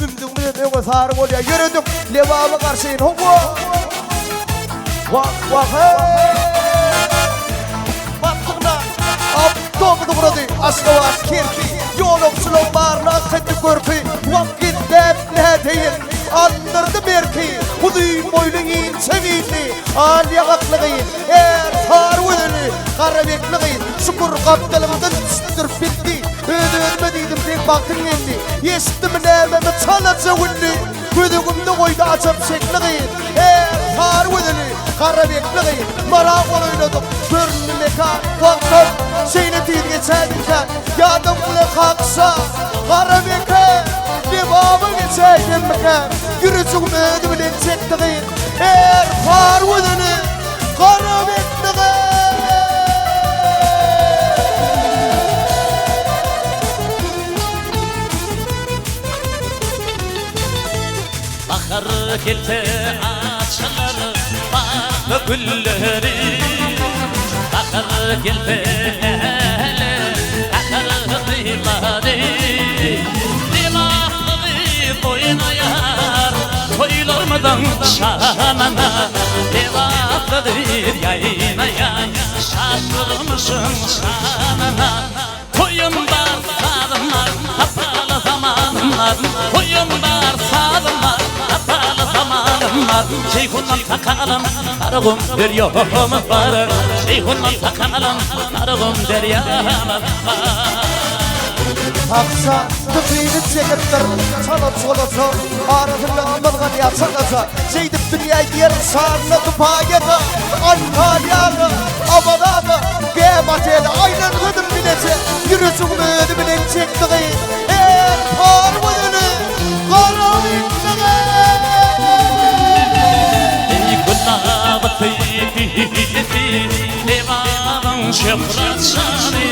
Dümdüğümüze de sarı oluyor. Yürüdük levama karşıyın. Hoppa. Vak hey. Battığına abdomunu vuradı. Aslava kirpi. Yolum sulum barına kıttı körpü. Vakit ne deyin. Andırdı berki. Huduyum boylunun seviyini. Aliye kaklıgıyın. Sarı ödülü. Karabekliğin. Şukur kaptalımdan üstür bitti. Ödülmediydim tek baktın endi. Yesittim nememi çalacak ünlü. Güdüğümde koydu açıp şekliğin. Sarı ödülü. Karabekliğin. Marak oynadım. Börnlü mekan. Vaktan. Şeyle değil geçerken. Yadım bile kalksa. Karabekliğin. Devamı geçerken mekan. Yürücüğüm ödülü çektiğin. Sarı ödülü. Karabekliğin. Bahar gelte açılır bağ gülleri. Bahar gelte akar kıymadı. Dimağlı oynayar toylarmadan şanana. Devaklıdır yaynayan şaşırmışım şanana. Toyum var sadım var kapalı zamanım var. Toyum var sadım var kapalı zamanım var. Şeyhundan takalım karagum deryamız var. Şeyhundan takalım karagum deryamız var. Aksa tıkıyını çekiptir. Çalıp çolasa arasından mılgın yapsanasa. Şeydip dünyayı yer sarına tıpayeta. Antalya'da Amada'da Gemateli aynen ödüm bilece. Yürücüğümü ödümünden çektiğin. Parvadını karanlıklığı. Ey kullağı tıyfiyeti devamın şefratşanı.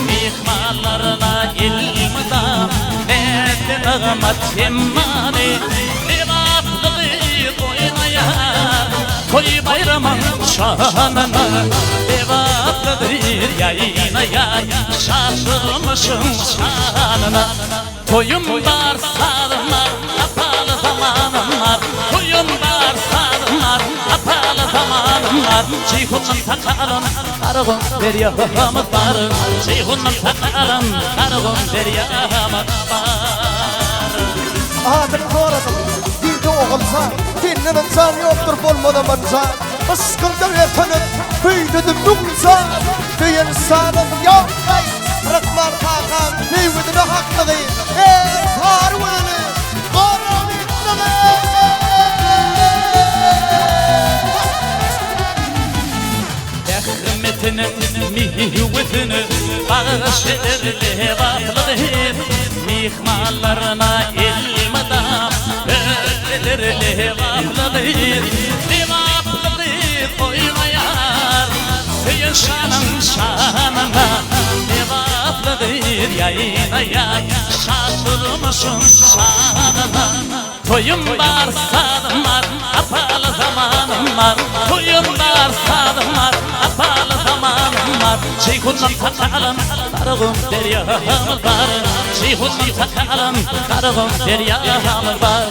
Mihmallarına ilmida nedir ağamat hemmani. Devaplığı oynayar koy bayramın şanına. Devaplıdır yayınaya şaşırmışım şanına. Toyum var sadım var kapalı zamanım var. Toyum var sadım var kapalı zamanım var. Şeyhundan takalım karagum deryamız var. Şeyhundan takalım karagum deryamız var. Adım doğradım. Dilde oğulsa dinlen insan yoktur bulmadan insan. Iskıldı ve tanıt büyüdüdüm nuksa. Bir insanın yok. Rıkmar kakan büyüdüdü haklığı. Sarvını karanlıklığı. Ehmetinin mihvetini bağışır levaplıdır. Mihmallarına ilmada öğretir levaplıdır. Levaplıdır oynayar yaşanın şanına. Levaplıdır yayınaya şaşırmışım şanına. Toyum var sadım var kapalı zamanım var. Toyum var sadım var kapalı zamanım var. Şeyhundan takalım karagum deryamız var. Şeyhundan takalım karagum deryamız var.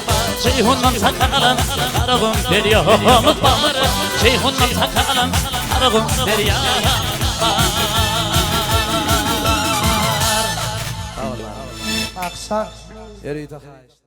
Şeyhundan takalım karagum deryamız var. Şeyhundan takalım karagum deryamız var. Aksa. Yeri takayız.